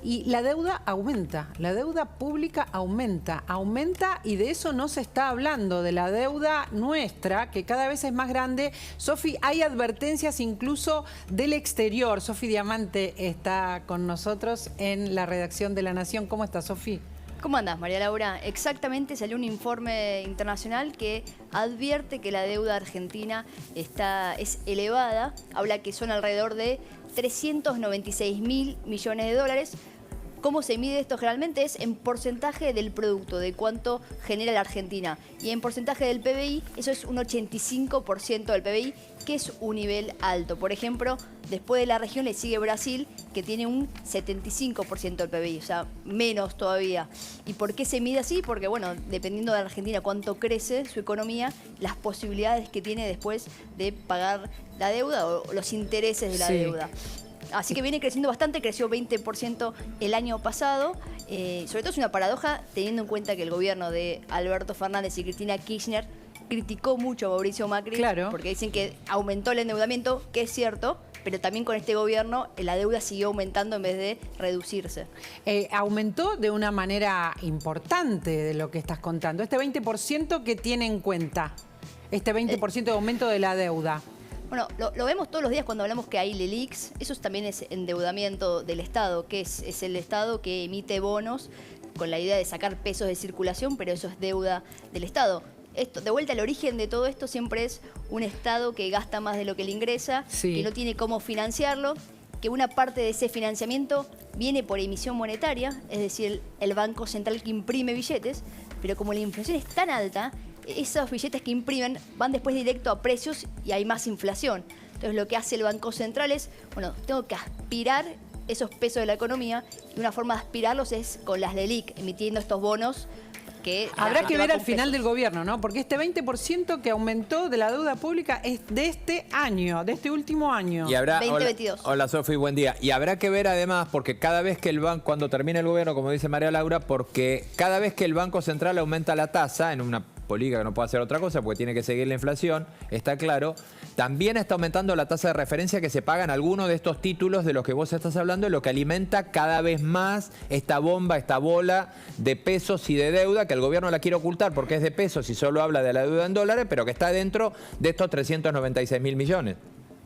Y la deuda aumenta, la deuda pública aumenta y de eso no se está hablando, de la deuda nuestra, que cada vez es más grande. Sofi, hay advertencias incluso del exterior. Sofi Diamante está con nosotros en la redacción de La Nación. ¿Cómo estás, Sofi? ¿Cómo andás, María Laura? Exactamente, salió un informe internacional que advierte que la deuda argentina es elevada. Habla que son alrededor de 396.000 millones de dólares. ¿Cómo se mide esto generalmente? Es en porcentaje del producto, de cuánto genera la Argentina. Y en porcentaje del PBI, eso es un 85% del PBI, que es un nivel alto. Por ejemplo, después de la región le sigue Brasil, que tiene un 75% del PBI, o sea, menos todavía. ¿Y por qué se mide así? Porque, bueno, dependiendo de la Argentina cuánto crece su economía, las posibilidades que tiene después de pagar la deuda o los intereses de la deuda. Así que viene creciendo bastante, creció 20% el año pasado. Sobre todo es una paradoja teniendo en cuenta que el gobierno de Alberto Fernández y Cristina Kirchner criticó mucho a Mauricio Macri, porque dicen que aumentó el endeudamiento, que es cierto, pero también con este gobierno la deuda siguió aumentando en vez de reducirse. Aumentó de una manera importante de lo que estás contando. Este 20% que tiene en cuenta, este 20% de aumento de la deuda. Bueno, lo vemos todos los días cuando hablamos que hay LELIQs. Eso también es endeudamiento del Estado, que es el Estado que emite bonos con la idea de sacar pesos de circulación, pero eso es deuda del Estado. Esto, de vuelta al origen de todo esto, siempre es un Estado que gasta más de lo que le ingresa, que no tiene cómo financiarlo, que una parte de ese financiamiento viene por emisión monetaria, es decir, el Banco Central que imprime billetes, pero como la inflación es tan alta, esos billetes que imprimen van después directo a precios y hay más inflación. Entonces lo que hace el Banco Central es, bueno, tengo que aspirar esos pesos de la economía y una forma de aspirarlos es con las LELIQ, emitiendo estos bonos que... Habrá que ver al final del gobierno, ¿no? Porque este 20% que aumentó de la deuda pública es de este año, de este último año. Y habrá, 2022. Hola Sofi, buen día. Y habrá que ver además, porque cada vez que el banco, cuando termine el gobierno, como dice María Laura, porque cada vez que el Banco Central aumenta la tasa en una política que no puede hacer otra cosa porque tiene que seguir la inflación, está claro, también está aumentando la tasa de referencia que se pagan algunos de estos títulos de los que vos estás hablando, lo que alimenta cada vez más esta bomba, esta bola de pesos y de deuda que el gobierno la quiere ocultar porque es de pesos y solo habla de la deuda en dólares, pero que está dentro de estos 396.000 millones.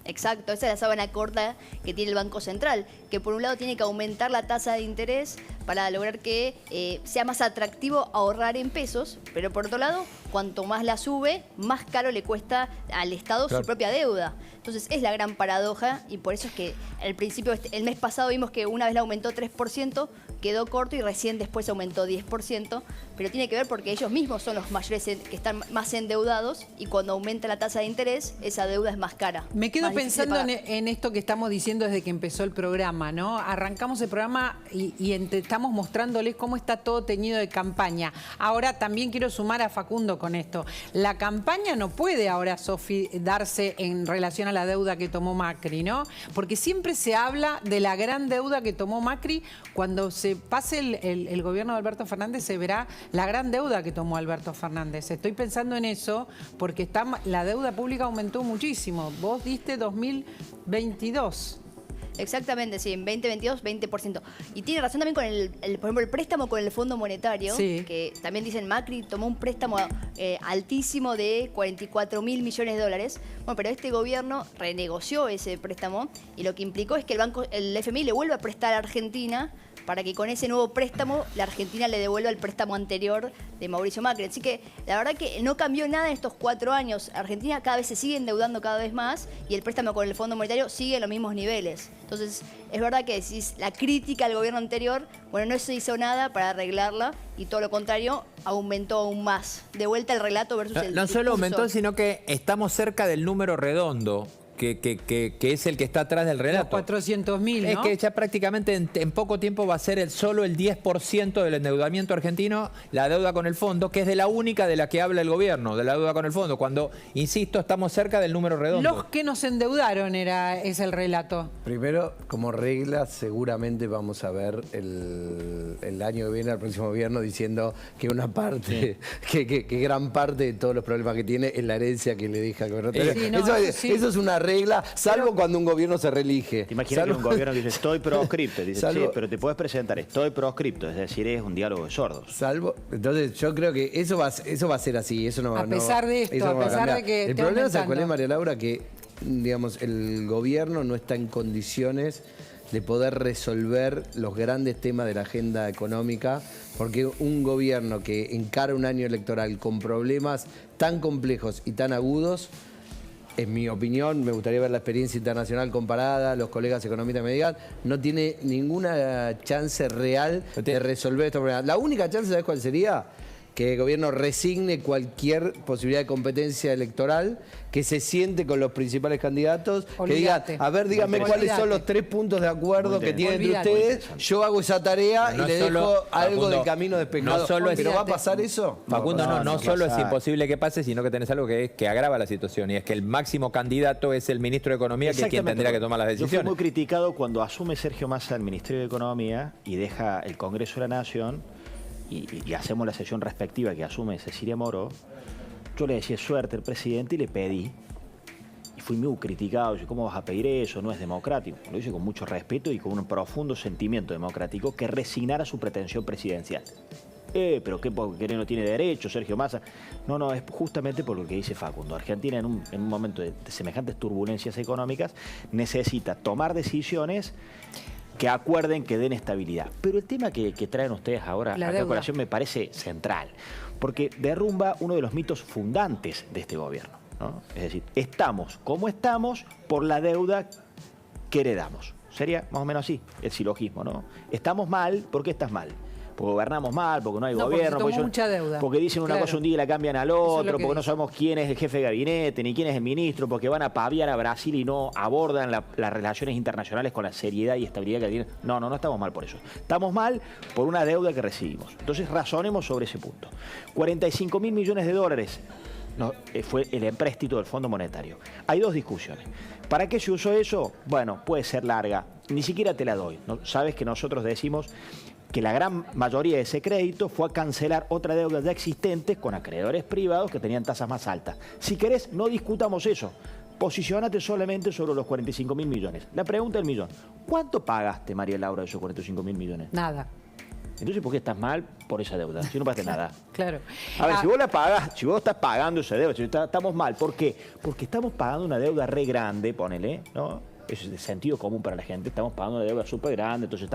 Exacto, esa es la sábana corta que tiene el Banco Central, que por un lado tiene que aumentar la tasa de interés para lograr que sea más atractivo ahorrar en pesos, pero por otro lado, cuanto más la sube, más caro le cuesta al Estado su propia deuda. Entonces es la gran paradoja y por eso es que al principio, el mes pasado vimos que una vez la aumentó 3%, quedó corto y recién después aumentó 10%, pero tiene que ver porque ellos mismos son los mayores que están más endeudados y cuando aumenta la tasa de interés, esa deuda es más cara. Me quedo pensando en esto que estamos diciendo desde que empezó el programa, ¿no? Arrancamos el programa y estamos mostrándoles cómo está todo teñido de campaña. Ahora también quiero sumar a Facundo con esto. La campaña no puede ahora, Sofi, darse en relación a la deuda que tomó Macri, ¿no? Porque siempre se habla de la gran deuda que tomó Macri. Cuando se pase el gobierno de Alberto Fernández se verá la gran deuda que tomó Alberto Fernández. Estoy pensando en eso porque la deuda pública aumentó muchísimo. Vos diste 2022. Exactamente, sí, en 2022, 20%. Y tiene razón también con por ejemplo, el préstamo con el Fondo Monetario, que también dicen Macri tomó un préstamo altísimo de 44.000 millones de dólares. Bueno, pero este gobierno renegoció ese préstamo y lo que implicó es que el FMI le vuelve a prestar a Argentina para que con ese nuevo préstamo la Argentina le devuelva el préstamo anterior de Mauricio Macri. Así que la verdad que no cambió nada en estos 4 años. Argentina cada vez se sigue endeudando cada vez más y el préstamo con el Fondo Monetario sigue en los mismos niveles. Entonces es verdad que decís la crítica al gobierno anterior, bueno, no se hizo nada para arreglarla y todo lo contrario, aumentó aún más. De vuelta el relato versus el discurso. No solo aumentó, sino que estamos cerca del número redondo. Que es el que está atrás del relato. Los 400.000, ¿no? Es que ya prácticamente en poco tiempo va a ser solo el 10% del endeudamiento argentino, la deuda con el fondo, que es de la única de la que habla el gobierno, de la deuda con el fondo, cuando, insisto, estamos cerca del número redondo. Los que nos endeudaron es el relato. Primero, como regla, seguramente vamos a ver el año que viene, el próximo gobierno, diciendo que una parte, que gran parte de todos los problemas que tiene es la herencia que le deja al gobierno. Eso es una regla, salvo cuando un gobierno se reelige. ¿Te imaginas que un gobierno que dice estoy proscripto? Dice, Salvo- sí, pero te puedes presentar, estoy proscripto. Es decir, es un diálogo de sordos. Salvo, entonces yo creo que eso va a ser así, eso no A pesar de esto, eso no a va pesar cambiar. de que el esté problema es cuál es, aumentando. María Laura, que digamos el gobierno no está en condiciones de poder resolver los grandes temas de la agenda económica, porque un gobierno que encara un año electoral con problemas tan complejos y tan agudos, en mi opinión, me gustaría ver la experiencia internacional comparada, los colegas economistas me digan, no tiene ninguna chance real de resolver estos problemas. La única chance, ¿sabes cuál sería? Que el gobierno resigne cualquier posibilidad de competencia electoral, que se siente con los principales candidatos, Olvídate. que digan, a ver, díganme Olvídate. cuáles son los 3 puntos de acuerdo que tienen entre Olvídate. ustedes, yo hago esa tarea No y le solo, dejo algo Facundo, del camino despejado. no solo es- ¿Pero va a Olvídate. pasar eso? Facundo, no, no solo es pasa. imposible que pase, sino que tenés algo que agrava la situación, y es que el máximo candidato es el ministro de Economía, que es quien tendría que tomar las Yo fui decisiones. muy criticado cuando asume Sergio Massa el Ministerio de Economía y deja el Congreso de la Nación y hacemos la sesión respectiva que asume Cecilia Moro. Yo le decía suerte al presidente y le pedí. Y fui muy criticado. Yo, ¿cómo vas a pedir eso? No es democrático. Lo hice con mucho respeto y con un profundo sentimiento democrático que resignara su pretensión presidencial. Pero ¿qué? Porque no tiene derecho, Sergio Massa. No, es justamente por lo que dice Facundo. Argentina en un momento de semejantes turbulencias económicas necesita tomar decisiones que acuerden, que den estabilidad. Pero el tema que traen ustedes ahora La acá a deuda. colación me parece central, porque derrumba uno de los mitos fundantes de este gobierno, ¿no? Es decir, estamos como estamos por la deuda que heredamos. Sería más o menos así el silogismo, ¿no? Estamos mal, ¿por qué estás mal? Porque gobernamos mal, porque no hay No, porque gobierno, se tomó mucha deuda. porque dicen una Claro. cosa un día y la cambian al Eso es otro, lo que porque no dice. sabemos quién es el jefe de gabinete, ni quién es el ministro, porque van a paviar a Brasil y no abordan las relaciones internacionales con la seriedad y estabilidad que tienen. No estamos mal por eso. Estamos mal por una deuda que recibimos. Entonces razonemos sobre ese punto. 45.000 millones de dólares fue el empréstito del Fondo Monetario. Hay dos discusiones. ¿Para qué se usó eso? Bueno, puede ser larga. Ni siquiera te la doy. ¿No? Sabes que nosotros decimos que la gran mayoría de ese crédito fue a cancelar otra deuda ya existente con acreedores privados que tenían tasas más altas. Si querés, no discutamos eso. Posicionate solamente sobre los 45.000 millones. La pregunta del millón. ¿Cuánto pagaste, María Laura, de esos 45.000 millones? Nada. Entonces, ¿por qué estás mal por esa deuda? Si no pagaste nada. Claro. A ver, Ah, si vos la pagás, si vos estás pagando esa deuda, si estamos mal, ¿por qué? Porque estamos pagando una deuda re grande, ponele, ¿no? Eso es de sentido común para la gente, estamos pagando una deuda súper grande, entonces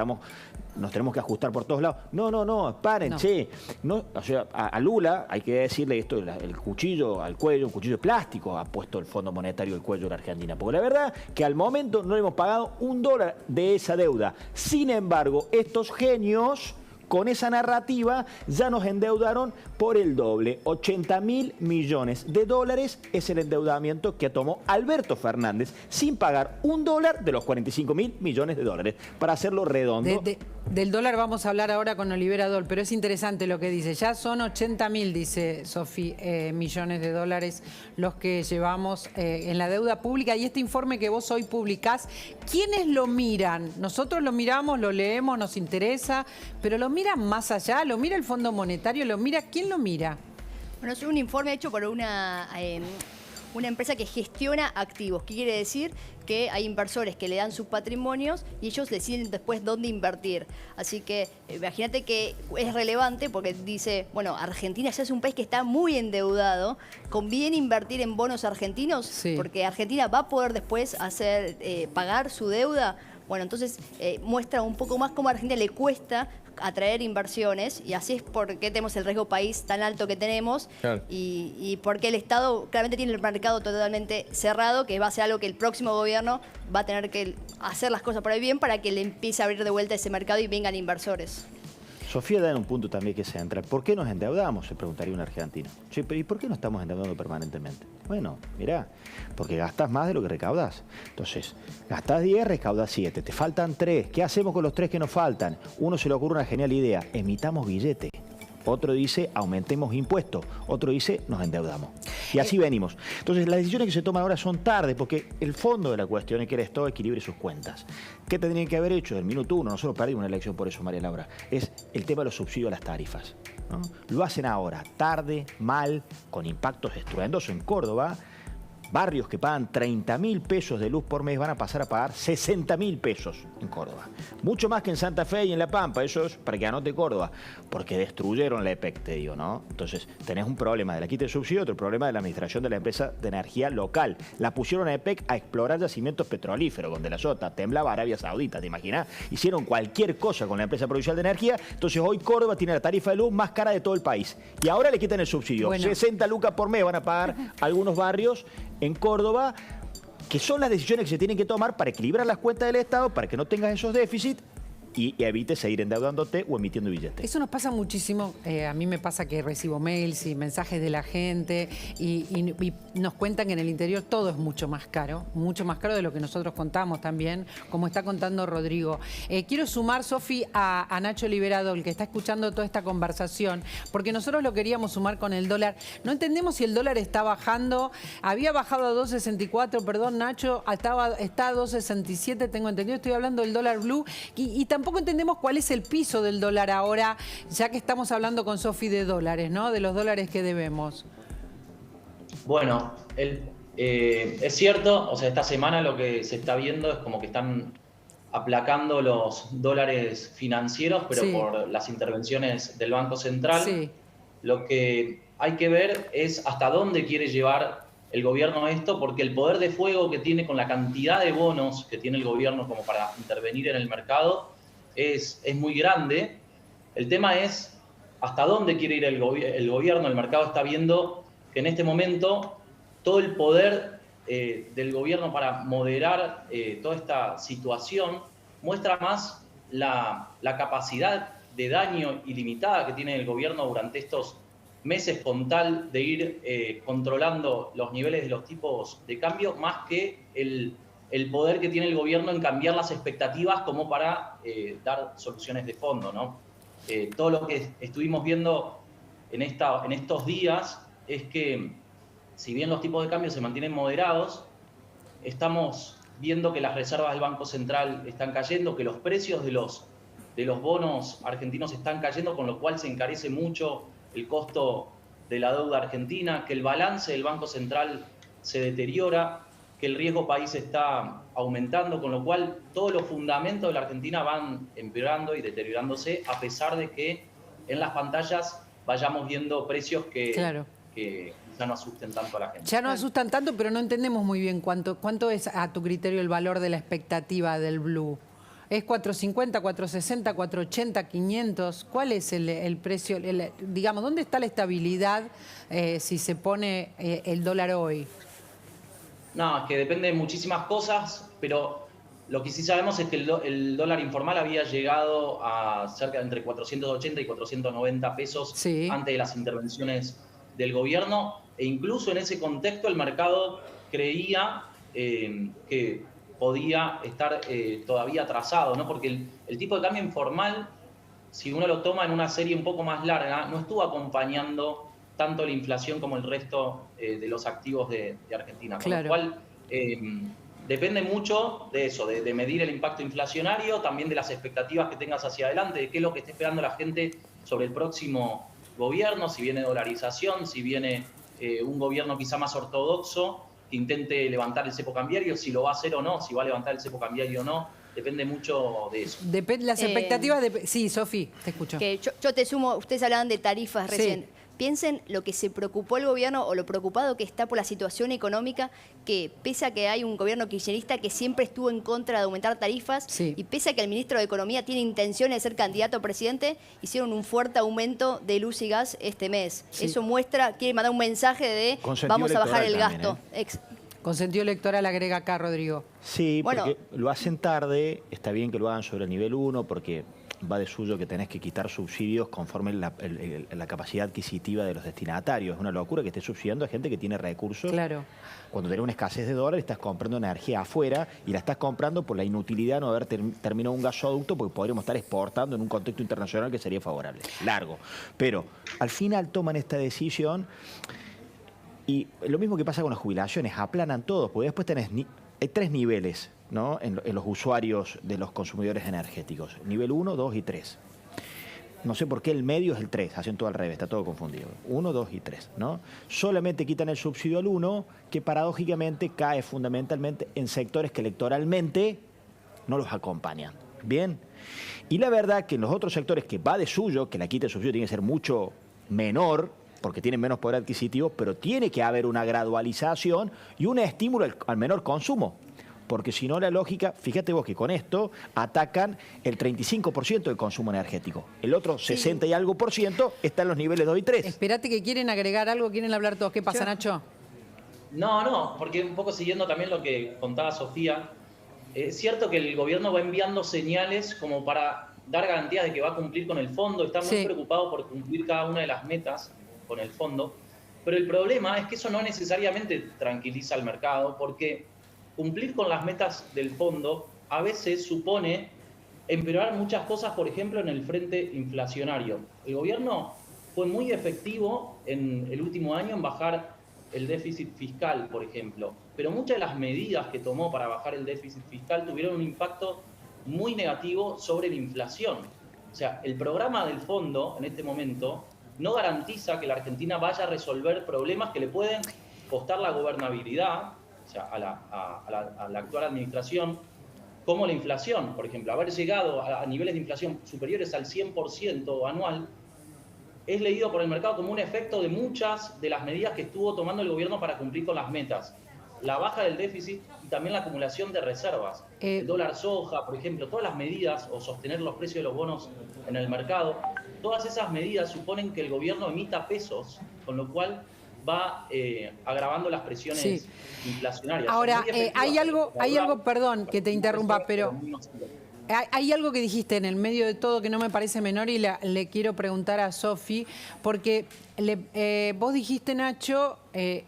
nos tenemos que ajustar por todos lados. No, paren, No. che. No, o sea, a Lula hay que decirle esto, el cuchillo al cuello, un cuchillo de plástico ha puesto el Fondo Monetario al cuello de la Argentina, porque la verdad que al momento no le hemos pagado $1 de esa deuda. Sin embargo, estos genios, con esa narrativa, ya nos endeudaron por el doble. 80.000 millones de dólares es el endeudamiento que tomó Alberto Fernández sin pagar $1 de los 45.000 millones de dólares. Para hacerlo redondo. Del dólar vamos a hablar ahora con Olivera Dol, pero es interesante lo que dice. Ya son 80.000, dice Sofi, millones de dólares los que llevamos en la deuda pública. Y este informe que vos hoy publicás, ¿quiénes lo miran? Nosotros lo miramos, lo leemos, nos interesa, pero ¿lo miran más allá? ¿Lo mira el Fondo Monetario? ¿Lo mira? ¿Quién lo mira? Bueno, es un informe hecho por una empresa que gestiona activos. ¿Qué quiere decir? Que hay inversores que le dan sus patrimonios y ellos deciden después dónde invertir. Así que imagínate que es relevante porque dice, bueno, Argentina ya es un país que está muy endeudado. ¿Conviene invertir en bonos argentinos? Sí. Porque Argentina va a poder después pagar su deuda. Bueno, entonces muestra un poco más cómo a Argentina le cuesta atraer inversiones y así es porque tenemos el riesgo país tan alto que tenemos. Claro. Y porque el Estado claramente tiene el mercado totalmente cerrado, que va a ser algo que el próximo gobierno va a tener que hacer las cosas por ahí bien para que le empiece a abrir de vuelta ese mercado y vengan inversores. Sofía da en un punto también que es central. ¿Por qué nos endeudamos? Se preguntaría un argentino. Che, pero ¿y por qué nos estamos endeudando permanentemente? Bueno, mirá, porque gastás más de lo que recaudás. Entonces, gastás 10, recaudás 7. Te faltan 3. ¿Qué hacemos con los 3 que nos faltan? Uno se le ocurre una genial idea. Emitamos billete. Otro dice, aumentemos impuestos. Otro dice, nos endeudamos. Y así venimos. Entonces, las decisiones que se toman ahora son tarde, porque el fondo de la cuestión es que el Estado equilibre sus cuentas. ¿Qué tendrían que haber hecho del minuto uno? Nosotros perdimos una elección por eso, María Laura. Es el tema de los subsidios a las tarifas, ¿no? Lo hacen ahora, tarde, mal, con impactos estruendosos en Córdoba. barrios que pagan 30.000 pesos de luz por mes van a pasar a pagar 60.000 pesos en Córdoba. Mucho más que en Santa Fe y en La Pampa. Eso es para que anote Córdoba. Porque destruyeron la EPEC, te digo, ¿no? Entonces, tenés un problema de la quita de subsidio, otro problema de la administración de la empresa de energía local. La pusieron a EPEC a explorar yacimientos petrolíferos, donde la sota temblaba Arabia Saudita, ¿te imaginás? Hicieron cualquier cosa con la empresa provincial de energía. Entonces, hoy Córdoba tiene la tarifa de luz más cara de todo el país. Y ahora le quitan el subsidio. Bueno. 60 lucas por mes van a pagar algunos barrios en Córdoba, que son las decisiones que se tienen que tomar para equilibrar las cuentas del Estado, para que no tengas esos déficits y evites seguir endeudándote o emitiendo billetes. Eso nos pasa muchísimo. A mí me pasa que recibo mails y mensajes de la gente y nos cuentan que en el interior todo es mucho más caro de lo que nosotros contamos también, como está contando Rodrigo. Quiero sumar, Sofi, a Nacho Liberado, el que está escuchando toda esta conversación, porque nosotros lo queríamos sumar con el dólar. No entendemos si el dólar está bajando. Había bajado a 2.64, perdón, Nacho, está a 2.67, tengo entendido. Estoy hablando del dólar blue y tampoco entendemos cuál es el piso del dólar ahora, ya que estamos hablando con Sofi de dólares, ¿no? De los dólares que debemos. Bueno, es cierto, o sea, esta semana lo que se está viendo es como que están aplacando los dólares financieros, pero Sí. por las intervenciones del Banco Central. Sí. Lo que hay que ver es hasta dónde quiere llevar el gobierno esto, porque el poder de fuego que tiene con la cantidad de bonos que tiene el gobierno como para intervenir en el mercado es muy grande. El tema es hasta dónde quiere ir el gobierno. El mercado está viendo que en este momento todo el poder del gobierno para moderar toda esta situación muestra más la capacidad de daño ilimitada que tiene el gobierno durante estos meses con tal de ir controlando los niveles de los tipos de cambio, más que el poder que tiene el gobierno en cambiar las expectativas como para dar soluciones de fondo, ¿no? Todo lo que estuvimos viendo en estos días es que, si bien los tipos de cambio se mantienen moderados, estamos viendo que las reservas del Banco Central están cayendo, que los precios de los bonos argentinos están cayendo, con lo cual se encarece mucho el costo de la deuda argentina, que el balance del Banco Central se deteriora, que el riesgo país está aumentando, con lo cual todos los fundamentos de la Argentina van empeorando y deteriorándose, a pesar de que en las pantallas vayamos viendo precios que ya no asusten tanto a la gente. Ya no asustan tanto, pero no entendemos muy bien cuánto es, a tu criterio, el valor de la expectativa del blue. ¿Es 4.50, 4.60, 4.80, 500? ¿Cuál es el precio? Digamos, ¿dónde está la estabilidad si se pone el dólar hoy? No, es que depende de muchísimas cosas, pero lo que sí sabemos es que el dólar informal había llegado a cerca de entre 480 y 490 pesos antes de las intervenciones del gobierno, e incluso en ese contexto el mercado creía que podía estar todavía atrasado, ¿no? Porque el tipo de cambio informal, si uno lo toma en una serie un poco más larga, no estuvo acompañando tanto la inflación como el resto de los activos de Argentina. Con lo cual, depende mucho de eso, de medir el impacto inflacionario, también de las expectativas que tengas hacia adelante, de qué es lo que está esperando la gente sobre el próximo gobierno, si viene dolarización, si viene un gobierno quizá más ortodoxo, que intente levantar el cepo cambiario, si lo va a hacer o no, si va a levantar el cepo cambiario o no, depende mucho de eso. Depende las expectativas de... Sí, Sofi, te escucho. Que yo te sumo, ustedes hablaban de tarifas recién. Sí. Piensen lo que se preocupó el gobierno o lo preocupado que está por la situación económica, que pese a que hay un gobierno kirchnerista que siempre estuvo en contra de aumentar tarifas, y pese a que el ministro de Economía tiene intenciones de ser candidato a presidente, hicieron un fuerte aumento de luz y gas este mes. Eso muestra, quiere mandar un mensaje de vamos a bajar el gasto. Consentido electoral, agrega acá, Rodrigo. Sí, porque lo hacen tarde, está bien que lo hagan sobre el nivel 1, porque va de suyo que tenés que quitar subsidios conforme la capacidad adquisitiva de los destinatarios. Es una locura que estés subsidiando a gente que tiene recursos. Claro. Cuando tenés una escasez de dólares, estás comprando energía afuera y la estás comprando por la inutilidad de no haber terminado un gasoducto, porque podríamos estar exportando en un contexto internacional que sería favorable. Largo. Pero al final toman esta decisión y lo mismo que pasa con las jubilaciones, aplanan todos, porque después hay 3 niveles, ¿no? en los usuarios de los consumidores energéticos. Nivel 1, 2 y 3. No sé por qué el medio es el 3, hacen todo al revés, está todo confundido. 1, 2 y 3, ¿no? Solamente quitan el subsidio al 1, que paradójicamente cae fundamentalmente en sectores que electoralmente no los acompañan. Bien. Y la verdad que en los otros sectores que va de suyo, que la quita el subsidio tiene que ser mucho menor, porque tienen menos poder adquisitivo, pero tiene que haber una gradualización y un estímulo al menor consumo. Porque si no, la lógica, fíjate vos que con esto atacan el 35% del consumo energético. El otro 60 y algo por ciento está en los niveles 2 y 3. Esperate que quieren agregar algo, quieren hablar todos. ¿Qué pasa, Nacho? No, porque un poco siguiendo también lo que contaba Sofía, es cierto que el gobierno va enviando señales como para dar garantías de que va a cumplir con el fondo, está muy preocupado por cumplir cada una de las metas con el fondo, pero el problema es que eso no necesariamente tranquiliza al mercado, porque cumplir con las metas del fondo a veces supone empeorar muchas cosas, por ejemplo, en el frente inflacionario. El gobierno fue muy efectivo en el último año en bajar el déficit fiscal, por ejemplo, pero muchas de las medidas que tomó para bajar el déficit fiscal tuvieron un impacto muy negativo sobre la inflación. O sea, el programa del fondo en este momento no garantiza que la Argentina vaya a resolver problemas que le pueden costar la gobernabilidad, o sea, a la actual administración, como la inflación. Por ejemplo, haber llegado a niveles de inflación superiores al 100% anual es leído por el mercado como un efecto de muchas de las medidas que estuvo tomando el gobierno para cumplir con las metas. La baja del déficit y también la acumulación de reservas. El dólar soja, por ejemplo, todas las medidas, o sostener los precios de los bonos en el mercado, todas esas medidas suponen que el gobierno emita pesos, con lo cual va agravando las presiones inflacionarias. Ahora, hay algo, perdón que te interrumpa, pero hay algo que dijiste en el medio de todo que no me parece menor y le quiero preguntar a Sofi, porque vos dijiste, Nacho,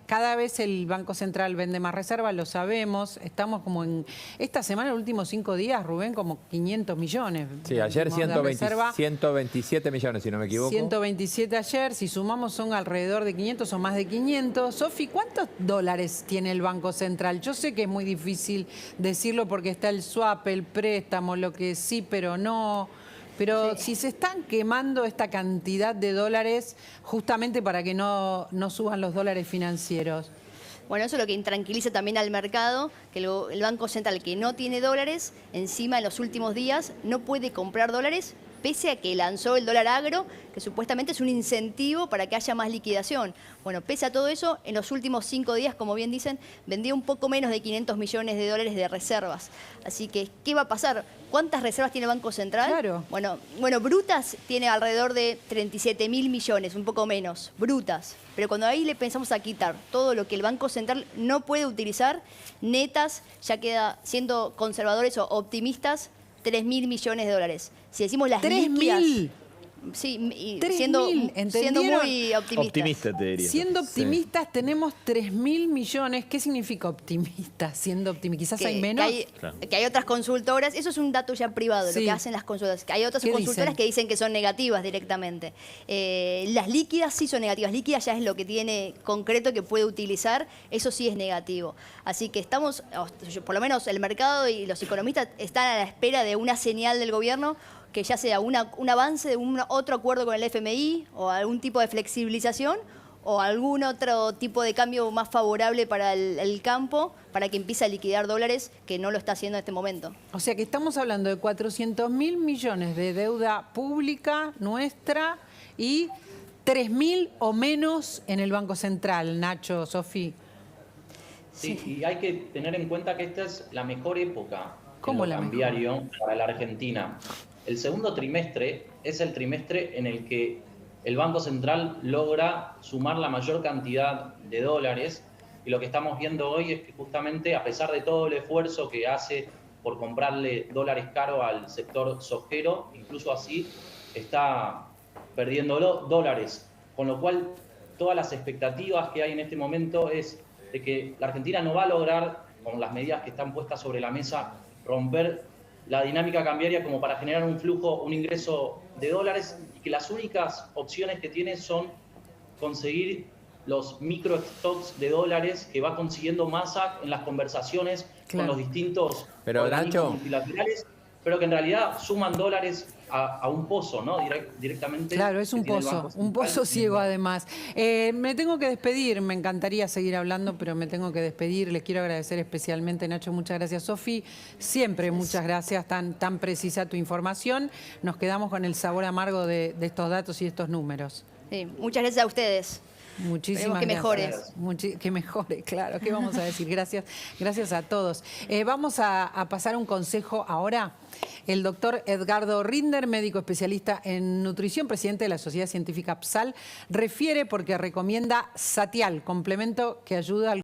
cada vez el Banco Central vende más reservas, lo sabemos, estamos como en esta semana, los últimos 5 días, Rubén, como 500 millones. Sí, ayer 127 millones, si no me equivoco. 127 ayer, si sumamos son alrededor de 500 o más de 500. Sofi, ¿cuántos dólares tiene el Banco Central? Yo sé que es muy difícil decirlo porque está el swap, el préstamo, lo que sí, pero no. Pero si se están quemando esta cantidad de dólares justamente para que no suban los dólares financieros. Bueno, eso es lo que intranquiliza también al mercado, que el Banco Central, que no tiene dólares, encima en los últimos días no puede comprar dólares, pese a que lanzó el dólar agro, que supuestamente es un incentivo para que haya más liquidación. Bueno, pese a todo eso, en los últimos 5 días, como bien dicen, vendió un poco menos de 500 millones de dólares de reservas. Así que, ¿qué va a pasar? ¿Cuántas reservas tiene el Banco Central? Claro. Bueno, brutas tiene alrededor de 37.000 millones, un poco menos, brutas. Pero cuando ahí le pensamos a quitar todo lo que el Banco Central no puede utilizar, netas, ya queda, siendo conservadores o optimistas, 3.000 millones de dólares. Si decimos las líquidas... 3.000. Sí, y 3.000, siendo muy optimistas. Optimista, te diría. Siendo optimistas, tenemos 3.000 millones. ¿Qué significa optimista? Siendo optimista, quizás hay menos. Que hay otras consultoras, eso es un dato ya privado, lo que hacen las consultoras. Que hay otras consultoras que dicen que son negativas directamente. Las líquidas sí son negativas. Líquidas ya es lo que tiene concreto que puede utilizar, eso sí es negativo. Así que estamos, por lo menos el mercado y los economistas están a la espera de una señal del gobierno, que ya sea un avance de otro acuerdo con el FMI o algún tipo de flexibilización o algún otro tipo de cambio más favorable para el campo, para que empiece a liquidar dólares, que no lo está haciendo en este momento. O sea que estamos hablando de 400.000 millones de deuda pública nuestra y 3.000 o menos en el Banco Central, Nacho, Sofi. Sí, y hay que tener en cuenta que esta es la mejor época cambiario para la Argentina. El segundo trimestre es el trimestre en el que el Banco Central logra sumar la mayor cantidad de dólares, y lo que estamos viendo hoy es que justamente a pesar de todo el esfuerzo que hace por comprarle dólares caros al sector sojero, incluso así está perdiendo dólares, con lo cual todas las expectativas que hay en este momento es de que la Argentina no va a lograr, con las medidas que están puestas sobre la mesa, romper la dinámica cambiaria como para generar un flujo, un ingreso de dólares, y que las únicas opciones que tiene son conseguir los micro stocks de dólares que va consiguiendo Massa en las conversaciones con los distintos organismos multilaterales, pero que en realidad suman dólares a un pozo, ¿no? Directamente. Claro, es un que tiene el pozo, Banco un Central. pozo ciego además. Me tengo que despedir, me encantaría seguir hablando, pero me tengo que despedir. Les quiero agradecer especialmente, Nacho, muchas gracias. Sofi, siempre muchas gracias, tan precisa tu información. Nos quedamos con el sabor amargo de estos datos y estos números. Sí, muchas gracias a ustedes. Muchísimas Esperemos que gracias. Que mejore, claro. ¿Qué vamos a decir? Gracias a todos. Vamos a pasar un consejo ahora. El doctor Edgardo Rinder, médico especialista en nutrición, presidente de la Sociedad Científica PSAL, refiere porque recomienda Satial, complemento que ayuda al